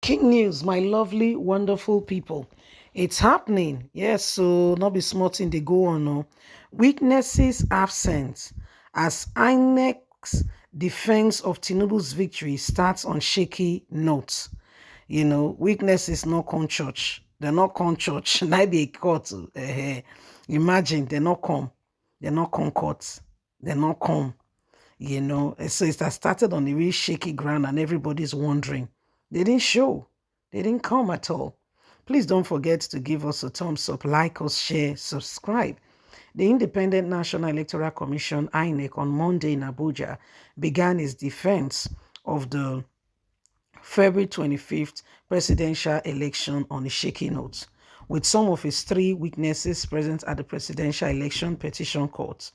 Breaking news, my lovely, wonderful people. It's happening. Yes, so not be smarting they go on. No. Weaknesses absent as Inec's defense of Tinubu's victory starts on shaky notes. Weakness is not come church. They're not come church. Now they court. Imagine they're not come. They're not come court. They're not come. So it has started on a really shaky ground and everybody's wondering. They didn't show. They didn't come at all. Please don't forget to give us a thumbs up, like us, share, subscribe. The Independent National Electoral Commission, Inec, on Monday in Abuja began its defense of the February 25th presidential election on a shaky note, with some of its three witnesses present at the Presidential Election Petition Court.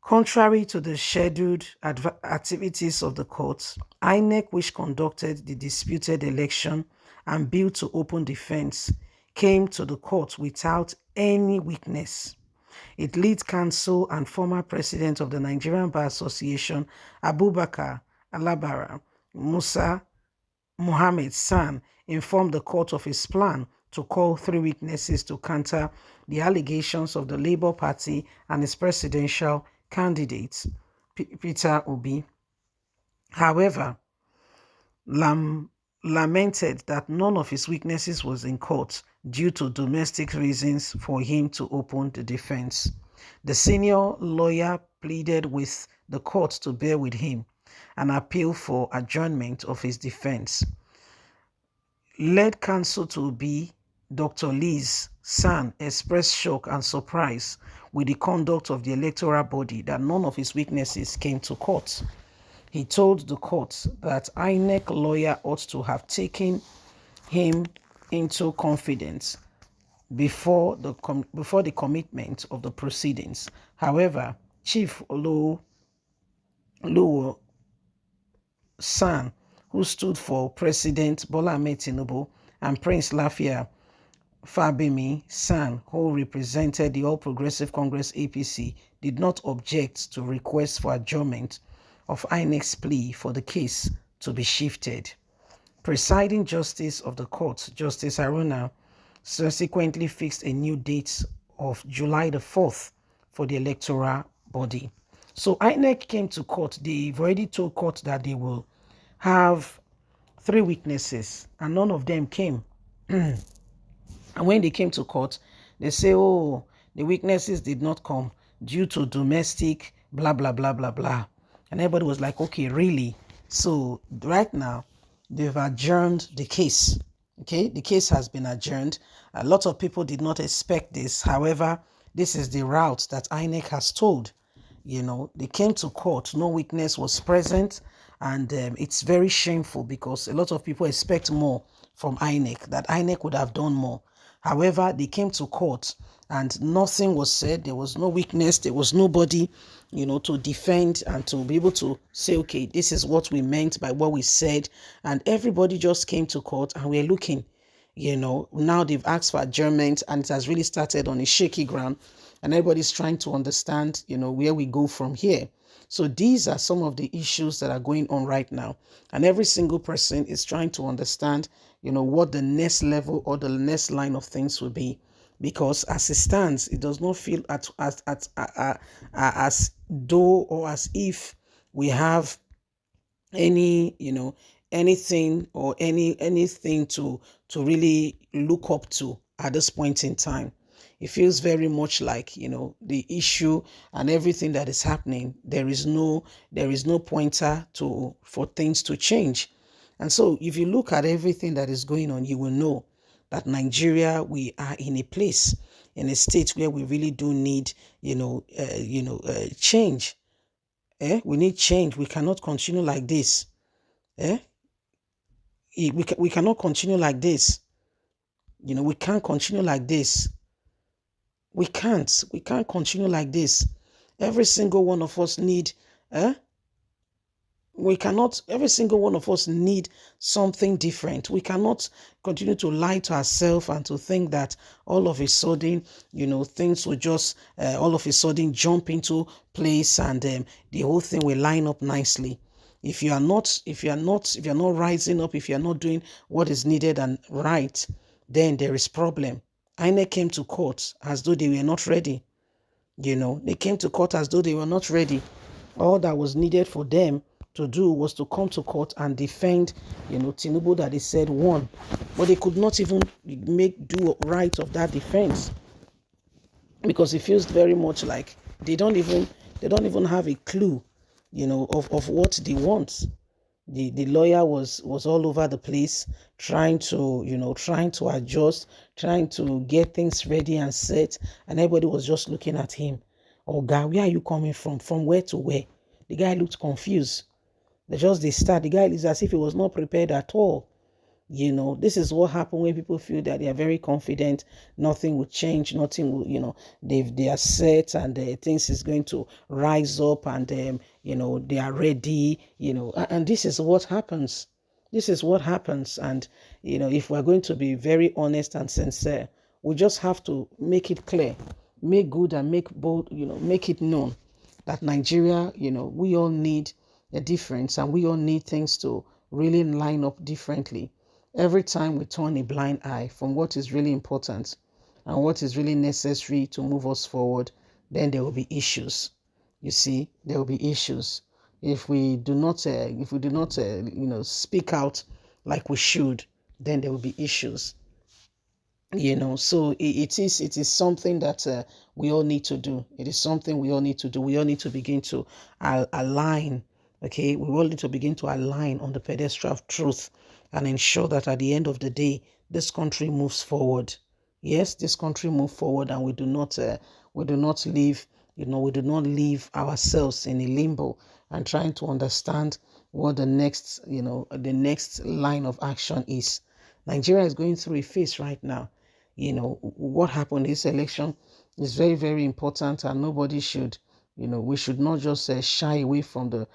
Contrary to the scheduled activities of the court, Inec, which conducted the disputed election and billed to open defense, came to the court without any witness. Its lead counsel and former president of the Nigerian Bar Association, Abubakar Alabara Musa Mohammed San, informed the court of his plan to call three witnesses to counter the allegations of the Labour Party and its presidential candidate, Peter Obi. However, lamented that none of his witnesses was in court due to domestic reasons for him to open the defense. The senior lawyer pleaded with the court to bear with him and appeal for adjournment of his defense. Led counsel to Obi, Dr. Liz San, expressed shock and surprise with the conduct of the electoral body that none of his witnesses came to court. He told the court that INEC lawyer ought to have taken him into confidence before the commitment of the proceedings. However, Chief Luo San, who stood for President Bola Ahmed Tinubu, and Prince Lafia Fabemi San, who represented the All Progressive Congress APC, did not object to requests for adjournment of INEC's plea for the case to be shifted. Presiding Justice of the court, Justice Haruna, subsequently fixed a new date of July the 4th for the electoral body. So INEC came to court. They've already told court that they will have three witnesses, and none of them came. And when they came to court, they say, oh, the witnesses did not come due to domestic blah, blah, blah, blah, blah. And everybody was like, okay, really? So right now, they've adjourned the case. Okay, the case has been adjourned. A lot of people did not expect this. However, this is the route that INEC has told. They came to court, no witness was present, and it's very shameful because a lot of people expect more from INEC, that INEC would have done more. However, they came to court and nothing was said. There was no witness. There was nobody, to defend and to be able to say, okay, this is what we meant by what we said. And everybody just came to court and we're looking, now they've asked for adjournment and it has really started on a shaky ground. And everybody's trying to understand, where we go from here. So these are some of the issues that are going on right now. And every single person is trying to understand, what the next level or the next line of things will be. Because as it stands, it does not feel as though or as if we have any, anything or anything to really look up to at this point in time. It feels very much like, the issue and everything that is happening, there is no pointer for things to change. And so if you look at everything that is going on, you will know that Nigeria, we are in a place, in a state where we really do need, change. We need change. We cannot continue like this. We cannot continue like this. We can't continue like this. We can't continue like this. Every single one of us need, every single one of us need something different. We cannot continue to lie to ourselves and to think that all of a sudden, things will just all of a sudden jump into place and the whole thing will line up nicely. if you're not rising up, if you're not doing what is needed and right, then there is problem. Inec came to court as though they were not ready. They came to court as though they were not ready. All that was needed for them to do was to come to court and defend, Tinubu that they said won. But they could not even make do right of that defense, because it feels very much like they don't even have a clue, of what they want. The lawyer was all over the place, trying to adjust, trying to get things ready and set, and everybody was just looking at him. Oh God, where are you coming from where to where? The guy looked confused. They start, the guy is as if he was not prepared at all. This is what happens when people feel that they are very confident, nothing will change, nothing will, they are set, and things is going to rise up, and they are ready, and this is what happens. This is what happens. And if we're going to be very honest and sincere, we just have to make it clear, make good and make bold, make it known that Nigeria, we all need a difference, and we all need things to really line up differently. Every time we turn a blind eye from what is really important and what is really necessary to move us forward, then there will be issues. You see, there will be issues if we do not, speak out like we should. Then there will be issues. So it is something that we all need to do. It is something we all need to do. We all need to begin to align. Okay, we all need to begin to align on the pedestal of truth and ensure that at the end of the day, this country moves forward. Yes, this country moves forward, and we do not leave, we do not leave ourselves in a limbo and trying to understand what the next line of action is. Nigeria is going through a phase right now. What happened in this election is very, very important, and nobody should, we should not just shy away from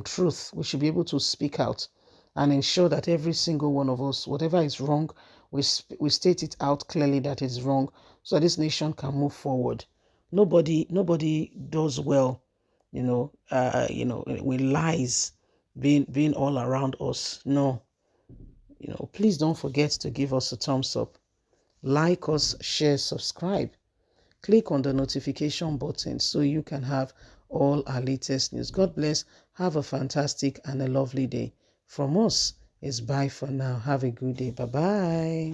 truth. We should be able to speak out and ensure that every single one of us, whatever is wrong, we state it out clearly that it's wrong, so that this nation can move forward. Nobody does well, with lies being all around us. No, please don't forget to give us a thumbs up, like us, share, subscribe. Click on the notification button so you can have all our latest news. God bless. Have a fantastic and a lovely day. From us, it's bye for now. Have a good day. Bye-bye.